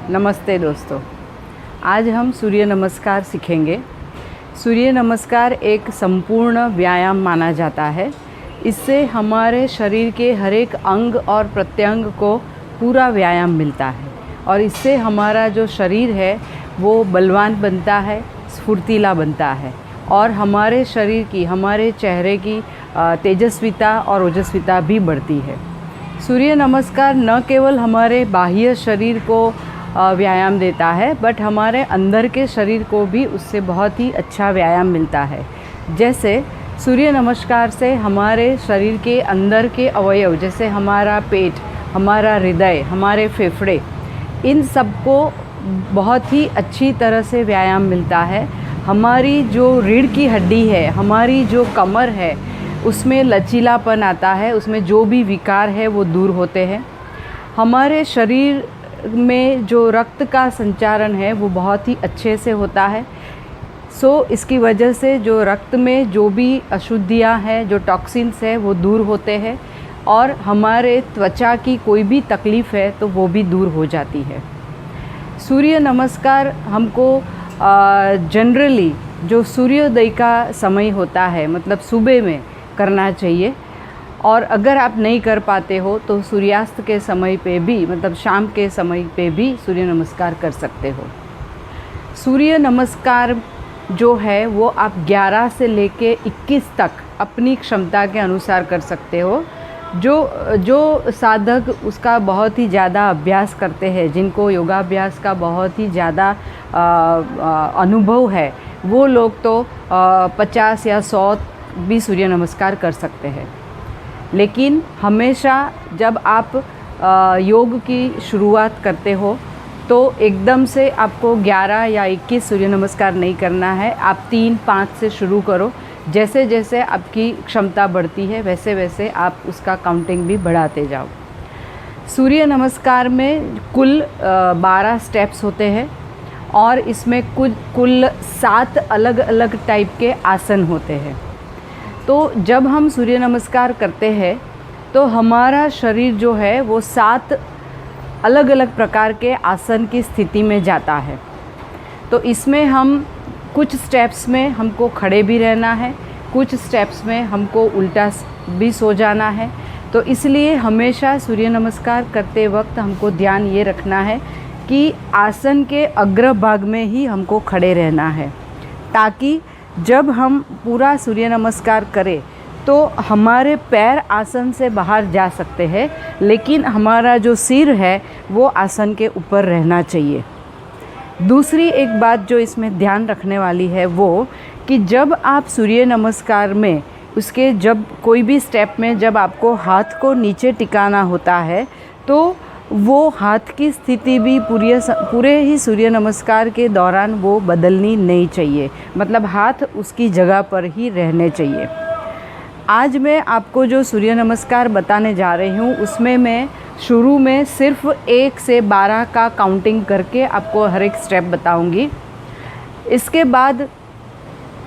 नमस्ते दोस्तों, आज हम सूर्य नमस्कार सीखेंगे। सूर्य नमस्कार एक संपूर्ण व्यायाम माना जाता है। इससे हमारे शरीर के हर एक अंग और प्रत्यंग को पूरा व्यायाम मिलता है और इससे हमारा जो शरीर है वो बलवान बनता है, स्फूर्तिला बनता है और हमारे शरीर की, हमारे चेहरे की तेजस्विता और ओजस्विता भी बढ़ती है। सूर्य नमस्कार न केवल हमारे बाह्य शरीर को व्यायाम देता है बट हमारे अंदर के शरीर को भी उससे बहुत ही अच्छा व्यायाम मिलता है। जैसे सूर्य नमस्कार से हमारे शरीर के अंदर के अवयव जैसे हमारा पेट, हमारा हृदय, हमारे फेफड़े, इन सबको बहुत ही अच्छी तरह से व्यायाम मिलता है। हमारी जो रीढ़ की हड्डी है, हमारी जो कमर है, उसमें लचीलापन आता है, उसमें जो भी विकार है वो दूर होते हैं। हमारे शरीर में जो रक्त का संचारण है वो बहुत ही अच्छे से होता है। इसकी वजह से जो रक्त में जो भी अशुद्धियाँ हैं, जो टॉक्सिन्स है वो दूर होते हैं और हमारे त्वचा की कोई भी तकलीफ़ है तो वो भी दूर हो जाती है। सूर्य नमस्कार हमको जनरली जो सूर्योदय का समय होता है, मतलब सुबह में करना चाहिए और अगर आप नहीं कर पाते हो तो सूर्यास्त के समय पे भी, मतलब शाम के समय पे भी सूर्य नमस्कार कर सकते हो। सूर्य नमस्कार जो है वो आप 11 से लेके 21 तक अपनी क्षमता के अनुसार कर सकते हो। जो साधक उसका बहुत ही ज़्यादा अभ्यास करते हैं, जिनको योगाभ्यास का बहुत ही ज़्यादा अनुभव है, वो लोग तो 50 या 100 भी सूर्य नमस्कार कर सकते हैं। लेकिन हमेशा जब आप योग की शुरुआत करते हो तो एकदम से आपको 11 या 21 सूर्य नमस्कार नहीं करना है। आप 3-5 से शुरू करो। जैसे जैसे आपकी क्षमता बढ़ती है वैसे वैसे आप उसका काउंटिंग भी बढ़ाते जाओ। सूर्य नमस्कार में कुल 12 स्टेप्स होते हैं और इसमें कुल 7 अलग अलग टाइप के आसन होते हैं। तो जब हम सूर्य नमस्कार करते हैं तो हमारा शरीर जो है वो 7 अलग अलग प्रकार के आसन की स्थिति में जाता है। तो इसमें हम कुछ स्टेप्स में हमको खड़े भी रहना है, कुछ स्टेप्स में हमको उल्टा भी सो जाना है। तो इसलिए हमेशा सूर्य नमस्कार करते वक्त हमको ध्यान ये रखना है कि आसन के अग्रभाग में ही हमको खड़े रहना है, ताकि जब हम पूरा सूर्य नमस्कार करें तो हमारे पैर आसन से बाहर जा सकते हैं, लेकिन हमारा जो सिर है वो आसन के ऊपर रहना चाहिए। दूसरी एक बात जो इसमें ध्यान रखने वाली है वो कि जब आप सूर्य नमस्कार में जब कोई भी स्टेप में जब आपको हाथ को नीचे टिकाना होता है तो वो हाथ की स्थिति भी पूरे ही सूर्य नमस्कार के दौरान वो बदलनी नहीं चाहिए, मतलब हाथ उसकी जगह पर ही रहने चाहिए। आज मैं आपको जो सूर्य नमस्कार बताने जा रही हूँ उसमें मैं शुरू में सिर्फ 1 से 12 का काउंटिंग करके आपको हर एक स्टेप बताऊँगी। इसके बाद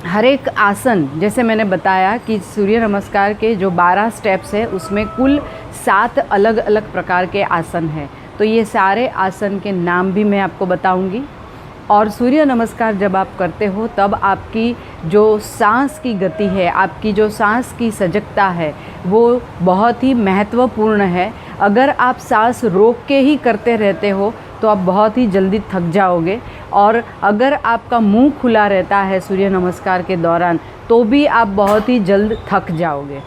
हर एक आसन, जैसे मैंने बताया कि सूर्य नमस्कार के जो 12 स्टेप्स है उसमें कुल 7 अलग अलग प्रकार के आसन हैं। तो ये सारे आसन के नाम भी मैं आपको बताऊंगी। और सूर्य नमस्कार जब आप करते हो तब आपकी जो सांस की गति है, आपकी जो सांस की सजगता है वो बहुत ही महत्वपूर्ण है। अगर आप सांस रोक के ही करते रहते हो तो आप बहुत ही जल्दी थक जाओगे और अगर आपका मुंह खुला रहता है सूर्य नमस्कार के दौरान तो भी आप बहुत ही जल्द थक जाओगे।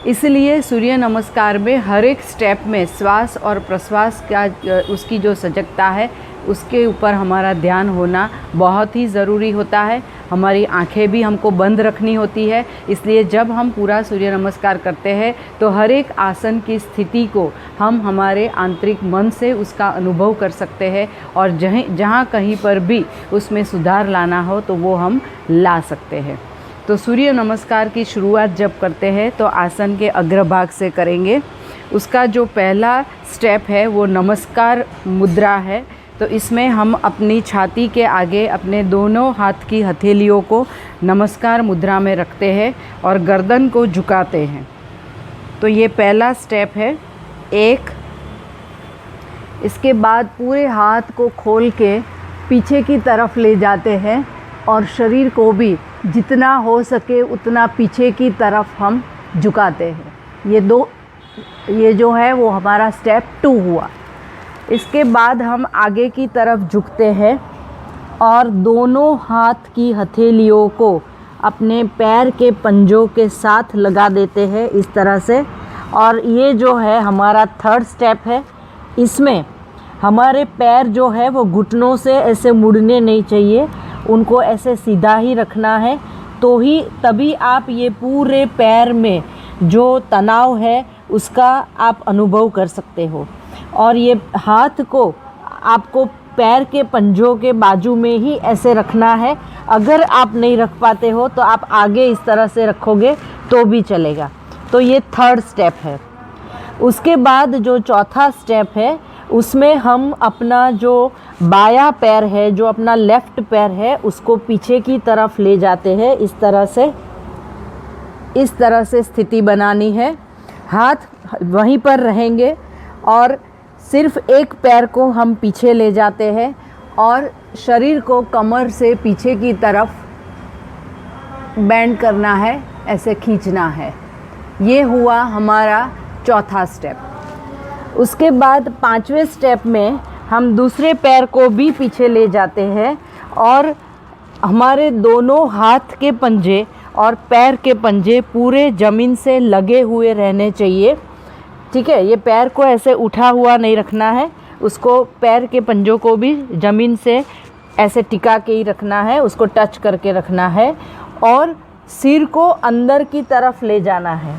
इसलिए सूर्य नमस्कार में हर एक स्टेप में श्वास और प्रश्वास का उसकी जो सजगता है उसके ऊपर हमारा ध्यान होना बहुत ही ज़रूरी होता है। हमारी आंखें भी हमको बंद रखनी होती है। इसलिए जब हम पूरा सूर्य नमस्कार करते हैं तो हर एक आसन की स्थिति को हम हमारे आंतरिक मन से उसका अनुभव कर सकते हैं और जहाँ कहीं पर भी उसमें सुधार लाना हो तो वो हम ला सकते हैं। तो सूर्य नमस्कार की शुरुआत जब करते हैं तो आसन के अग्रभाग से करेंगे। उसका जो पहला स्टेप है वो नमस्कार मुद्रा है। तो इसमें हम अपनी छाती के आगे अपने दोनों हाथ की हथेलियों को नमस्कार मुद्रा में रखते हैं और गर्दन को झुकाते हैं। तो ये पहला स्टेप है। इसके बाद पूरे हाथ को खोल के पीछे की तरफ ले जाते हैं और शरीर को भी जितना हो सके उतना पीछे की तरफ हम झुकाते हैं। ये जो है वो हमारा स्टेप 2 हुआ। इसके बाद हम आगे की तरफ झुकते हैं और दोनों हाथ की हथेलियों को अपने पैर के पंजों के साथ लगा देते हैं इस तरह से। और ये जो है हमारा 3rd स्टेप है। इसमें हमारे पैर जो है वो घुटनों से ऐसे मुड़ने नहीं चाहिए, उनको ऐसे सीधा ही रखना है। तो ही तभी आप ये पूरे पैर में जो तनाव है उसका आप अनुभव कर सकते हो। और ये हाथ को आपको पैर के पंजों के बाजू में ही ऐसे रखना है। अगर आप नहीं रख पाते हो तो आप आगे इस तरह से रखोगे तो भी चलेगा। तो ये 3rd स्टेप है। उसके बाद जो 4था स्टेप है उसमें हम अपना जो बायां पैर है, जो अपना लेफ़्ट पैर है, उसको पीछे की तरफ ले जाते हैं इस तरह से स्थिति बनानी है। हाथ वहीं पर रहेंगे और सिर्फ एक पैर को हम पीछे ले जाते हैं और शरीर को कमर से पीछे की तरफ बेंड करना है, ऐसे खींचना है। ये हुआ हमारा 4था स्टेप। उसके बाद 5वें स्टेप में हम दूसरे पैर को भी पीछे ले जाते हैं और हमारे दोनों हाथ के पंजे और पैर के पंजे पूरे ज़मीन से लगे हुए रहने चाहिए। ठीक है, ये पैर को ऐसे उठा हुआ नहीं रखना है, उसको पैर के पंजों को भी ज़मीन से ऐसे टिका के ही रखना है, उसको टच करके रखना है। और सिर को अंदर की तरफ ले जाना है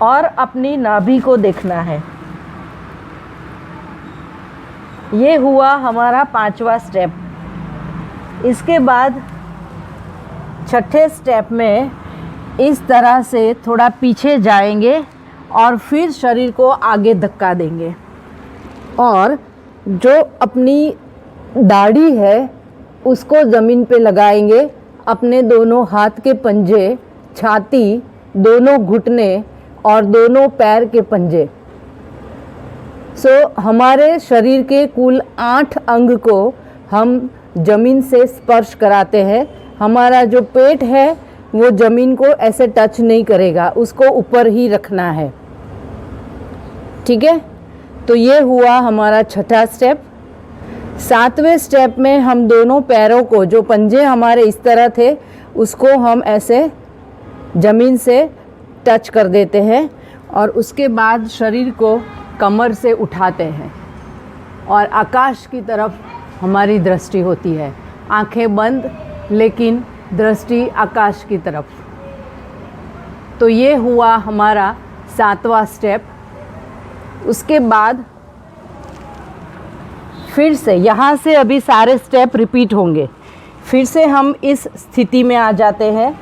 और अपनी नाभि को देखना है। ये हुआ हमारा 5वां स्टेप। इसके बाद 6ठे स्टेप में इस तरह से थोड़ा पीछे जाएंगे और फिर शरीर को आगे धक्का देंगे और जो अपनी दाढ़ी है उसको ज़मीन पे लगाएंगे। अपने दोनों हाथ के पंजे, छाती, दोनों घुटने और दोनों पैर के पंजे। हमारे शरीर के कुल 8 अंग को हम ज़मीन से स्पर्श कराते हैं। हमारा जो पेट है वो ज़मीन को ऐसे टच नहीं करेगा, उसको ऊपर ही रखना है। ठीक है, तो ये हुआ हमारा 6ठा स्टेप। 7वें स्टेप में हम दोनों पैरों को, जो पंजे हमारे इस तरह थे, उसको हम ऐसे ज़मीन से टच कर देते हैं और उसके बाद शरीर को कमर से उठाते हैं और आकाश की तरफ हमारी दृष्टि होती है। आंखें बंद लेकिन दृष्टि आकाश की तरफ। तो ये हुआ हमारा 7वां स्टेप। उसके बाद फिर से यहाँ से अभी सारे स्टेप रिपीट होंगे। फिर से हम इस स्थिति में आ जाते हैं,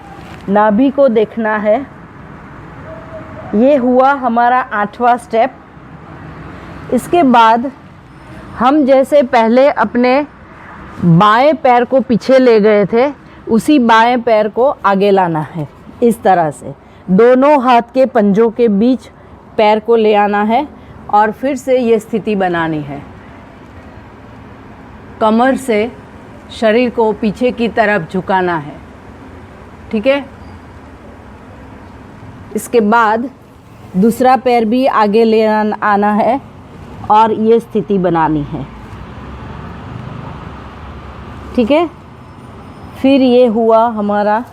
नाभि को देखना है। ये हुआ हमारा 8वां स्टेप। इसके बाद हम जैसे पहले अपने बाएं पैर को पीछे ले गए थे, उसी बाएं पैर को आगे लाना है इस तरह से। दोनों हाथ के पंजों के बीच पैर को ले आना है और फिर से ये स्थिति बनानी है। कमर से शरीर को पीछे की तरफ झुकाना है। ठीक है, इसके बाद दूसरा पैर भी आगे ले आना है और ये स्थिति बनानी है। ठीक है, फिर ये हुआ हमारा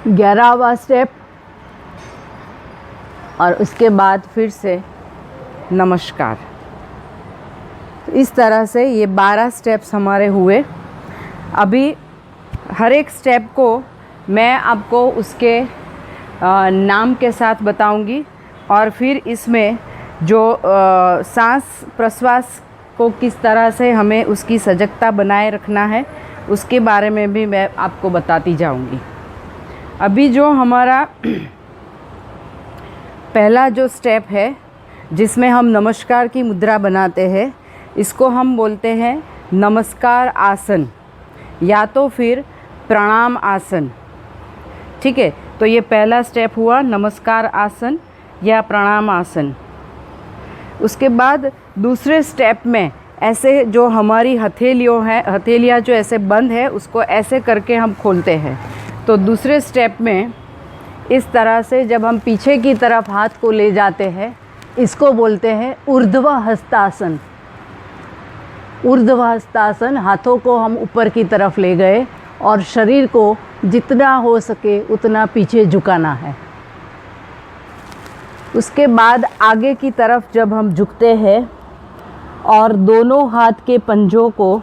11वां स्टेप और उसके बाद फिर से नमस्कार। इस तरह से ये 12 स्टेप्स हमारे हुए। अभी हर एक स्टेप को मैं आपको उसके नाम के साथ बताऊंगी और फिर इसमें जो सांस प्रश्वास को किस तरह से हमें उसकी सजगता बनाए रखना है उसके बारे में भी मैं आपको बताती जाऊंगी। अभी जो हमारा पहला जो स्टेप है जिसमें हम नमस्कार की मुद्रा बनाते हैं, इसको हम बोलते हैं नमस्कार आसन या तो फिर प्रणाम आसन। ठीक है, तो ये पहला स्टेप हुआ नमस्कार आसन या प्रणाम आसन। उसके बाद दूसरे स्टेप में ऐसे जो हमारी हथेलियाँ जो ऐसे बंद है उसको ऐसे करके हम खोलते हैं। तो दूसरे स्टेप में इस तरह से जब हम पीछे की तरफ हाथ को ले जाते हैं, इसको बोलते हैं ऊर्ध्व हस्तासन। ऊर्ध्व हस्तासन, हाथों को हम ऊपर की तरफ ले गए और शरीर को जितना हो सके उतना पीछे झुकाना है। उसके बाद आगे की तरफ जब हम झुकते हैं और दोनों हाथ के पंजों को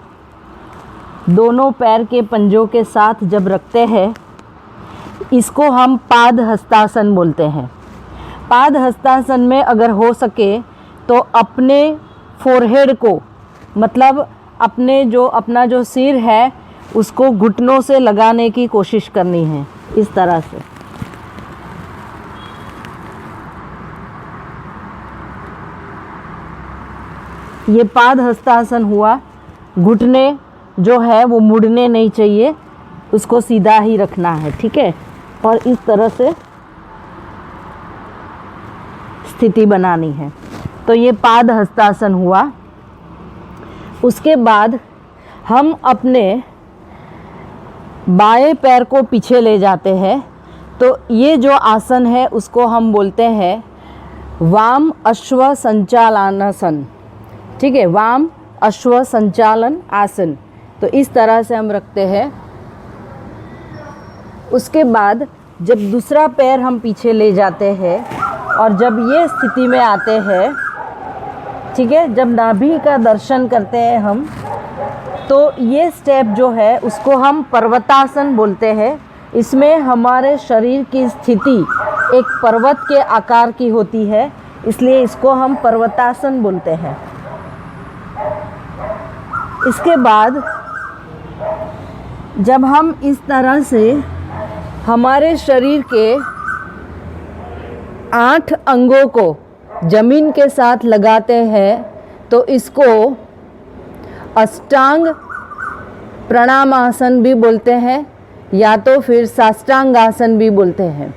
दोनों पैर के पंजों के साथ जब रखते हैं, इसको हम पाद हस्तासन बोलते हैं। पाद हस्तासन में अगर हो सके तो अपने फोरहेड को, मतलब अपना जो सिर है उसको घुटनों से लगाने की कोशिश करनी है, इस तरह से। ये पाद हस्तासन हुआ। घुटने जो है वो मुड़ने नहीं चाहिए, उसको सीधा ही रखना है, ठीक है। और इस तरह से स्थिति बनानी है। तो ये पाद हस्तासन हुआ। उसके बाद हम अपने बाएं पैर को पीछे ले जाते हैं। तो ये जो आसन है उसको हम बोलते हैं वाम अश्व संचालनासन, ठीक है। वाम अश्व संचालन आसन। तो इस तरह से हम रखते हैं। उसके बाद जब दूसरा पैर हम पीछे ले जाते हैं और जब ये स्थिति में आते हैं, ठीक है, जब नाभि का दर्शन करते हैं हम, तो ये स्टेप जो है उसको हम पर्वतासन बोलते हैं। इसमें हमारे शरीर की स्थिति एक पर्वत के आकार की होती है, इसलिए इसको हम पर्वतासन बोलते हैं। इसके बाद जब हम इस तरह से हमारे शरीर के 8 अंगों को जमीन के साथ लगाते हैं, तो इसको अष्टांग प्रणामासन भी बोलते हैं या तो फिर साष्टांग आसन भी बोलते हैं,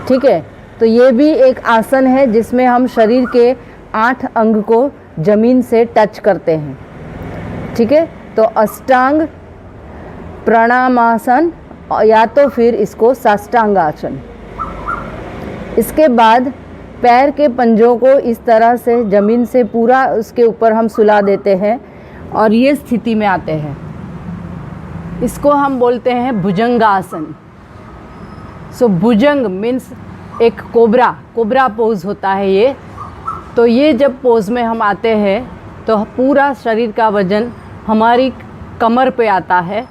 ठीक है। तो ये भी एक आसन है जिसमें हम शरीर के 8 अंग को जमीन से टच करते हैं, ठीक है। तो अष्टांग प्रणामासन या तो फिर इसको साष्टांग आसन। इसके बाद पैर के पंजों को इस तरह से ज़मीन से पूरा उसके ऊपर हम सुला देते हैं और ये स्थिति में आते हैं। इसको हम बोलते हैं भुजंगासन। सो भुजंग मीन्स एक कोबरा पोज होता है ये। तो ये जब पोज में हम आते हैं तो पूरा शरीर का वजन हमारी कमर पे आता है,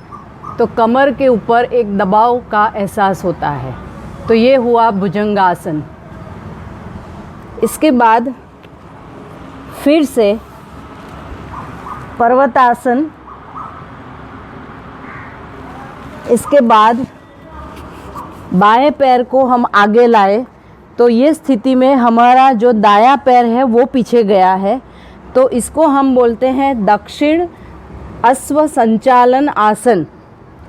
तो कमर के ऊपर एक दबाव का एहसास होता है। तो ये हुआ भुजंगासन। इसके बाद फिर से पर्वतासन। इसके बाद बाएं पैर को हम आगे लाए, तो ये स्थिति में हमारा जो दायां पैर है वो पीछे गया है, तो इसको हम बोलते हैं दक्षिण अश्व संचालन आसन,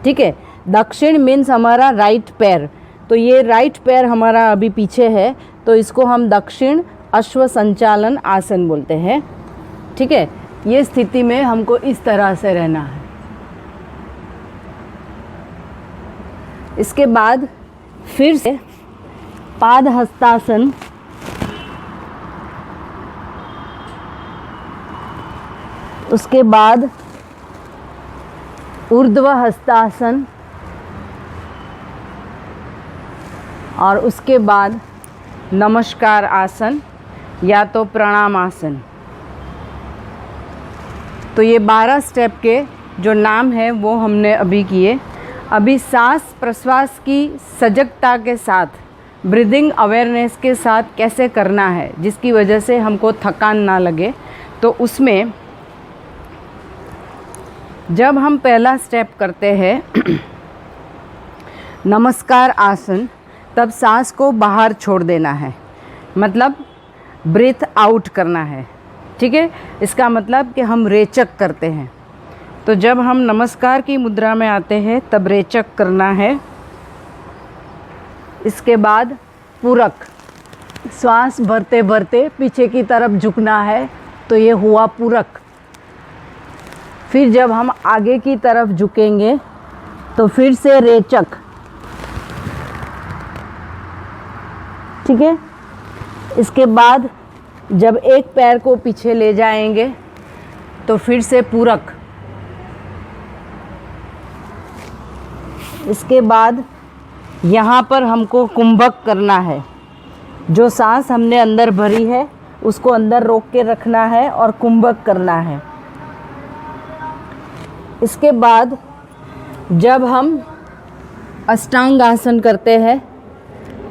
ठीक है। दक्षिण मीन्स हमारा राइट पैर, तो ये राइट पैर हमारा अभी पीछे है, तो इसको हम दक्षिण अश्व संचालन आसन बोलते हैं, ठीक है। ये स्थिति में हमको इस तरह से रहना है। इसके बाद फिर से पाद हस्तासन। उसके बाद ऊर्ध्व हस्तासन और उसके बाद नमस्कार आसन या तो प्रणाम आसन। तो ये 12 स्टेप के जो नाम है वो हमने अभी किए। अभी सांस प्रश्वास की सजगता के साथ, ब्रीदिंग अवेयरनेस के साथ कैसे करना है जिसकी वजह से हमको थकान ना लगे, तो उसमें जब हम पहला स्टेप करते हैं नमस्कार आसन, तब सांस को बाहर छोड़ देना है, मतलब ब्रीथ आउट करना है, ठीक है। इसका मतलब कि हम रेचक करते हैं। तो जब हम नमस्कार की मुद्रा में आते हैं तब रेचक करना है। इसके बाद पूरक। श्वास भरते भरते पीछे की तरफ झुकना है, तो ये हुआ पूरक। फिर जब हम आगे की तरफ झुकेंगे तो फिर से रेचक। ठीक है। इसके बाद जब एक पैर को पीछे ले जाएंगे तो फिर से पूरक। इसके बाद यहाँ पर हमको कुंभक करना है। जो सांस हमने अंदर भरी है उसको अंदर रोक के रखना है और कुंभक करना है। इसके बाद जब हम अष्टांग आसन करते हैं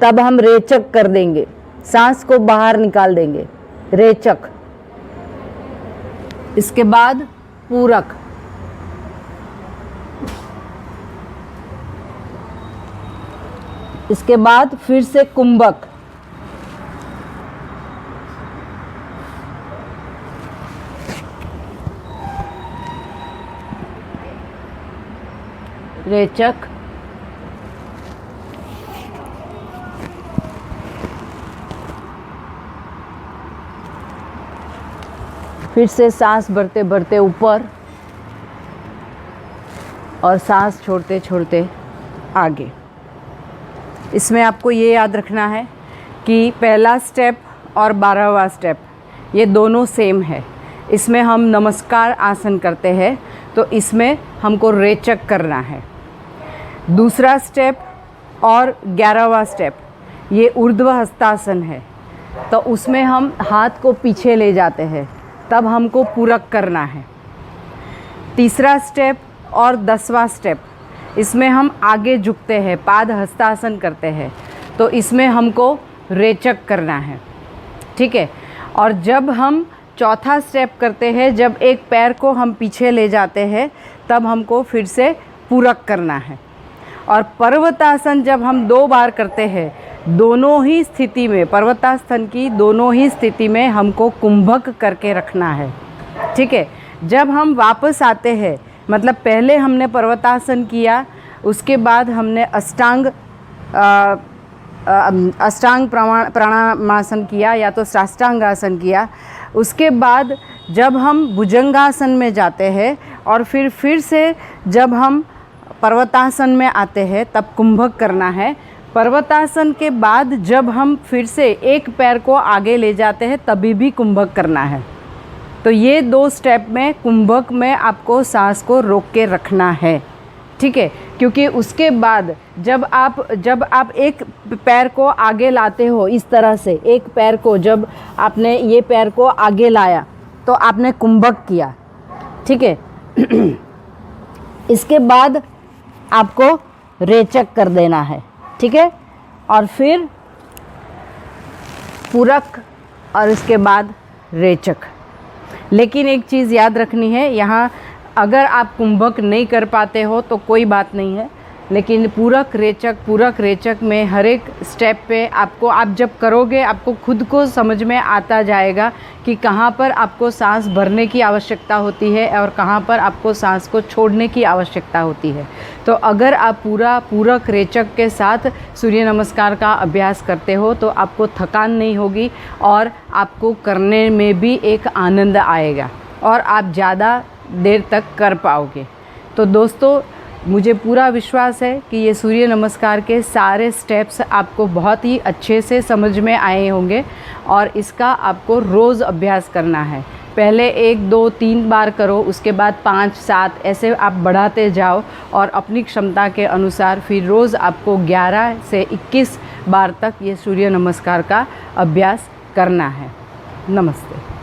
तब हम रेचक कर देंगे, सांस को बाहर निकाल देंगे, रेचक। इसके बाद पूरक। इसके बाद फिर से कुंभक। रेचक। फिर से सांस भरते भरते ऊपर और सांस छोड़ते छोड़ते आगे। इसमें आपको ये याद रखना है कि पहला स्टेप और 12वां स्टेप ये दोनों सेम है। इसमें हम नमस्कार आसन करते हैं तो इसमें हमको रेचक करना है। दूसरा स्टेप और 11वां स्टेप ये ऊर्ध्व हस्तासन है, तो उसमें हम हाथ को पीछे ले जाते हैं, तब हमको पूरक करना है। तीसरा स्टेप और 10वां स्टेप इसमें हम आगे झुकते हैं, पाद हस्तासन करते हैं, तो इसमें हमको रेचक करना है। ठीक है। और जब हम चौथा स्टेप करते हैं, जब एक पैर को हम पीछे ले जाते हैं, तब हमको फिर से पूरक करना है। और पर्वतासन जब हम 2 बार करते हैं, दोनों ही स्थिति में, पर्वतासन की दोनों ही स्थिति में हमको कुंभक करके रखना है। ठीक है। जब हम वापस आते हैं, मतलब पहले हमने पर्वतासन किया, उसके बाद हमने अष्टांग प्राणायामासन किया या तो साष्टांग आसन किया। उसके बाद जब हम भुजंगासन में जाते हैं और फिर से जब हम पर्वतासन में आते हैं तब कुंभक करना है। पर्वतासन के बाद जब हम फिर से एक पैर को आगे ले जाते हैं तभी भी कुंभक करना है। तो ये 2 स्टेप में कुंभक में आपको सांस को रोक के रखना है। ठीक है। क्योंकि उसके बाद जब आप एक पैर को आगे लाते हो, इस तरह से एक पैर को जब आपने ये पैर को आगे लाया तो आपने कुंभक किया। ठीक है। इसके बाद आपको रेचक कर देना है। ठीक है। और फिर पूरक और इसके बाद रेचक। लेकिन एक चीज़ याद रखनी है, यहाँ अगर आप कुंभक नहीं कर पाते हो तो कोई बात नहीं है, लेकिन पूरक रेचक में हर एक स्टेप पे आपको, आप जब करोगे आपको खुद को समझ में आता जाएगा कि कहाँ पर आपको सांस भरने की आवश्यकता होती है और कहाँ पर आपको सांस को छोड़ने की आवश्यकता होती है। तो अगर आप पूरा पूरक रेचक के साथ सूर्य नमस्कार का अभ्यास करते हो तो आपको थकान नहीं होगी और आपको करने में भी एक आनंद आएगा और आप ज़्यादा देर तक कर पाओगे। तो दोस्तों, मुझे पूरा विश्वास है कि ये सूर्य नमस्कार के सारे स्टेप्स आपको बहुत ही अच्छे से समझ में आए होंगे और इसका आपको रोज़ अभ्यास करना है। पहले 1, 2, 3 बार करो, उसके बाद 5, 7 ऐसे आप बढ़ाते जाओ और अपनी क्षमता के अनुसार फिर रोज़ आपको 11 से 21 बार तक ये सूर्य नमस्कार का अभ्यास करना है। नमस्ते।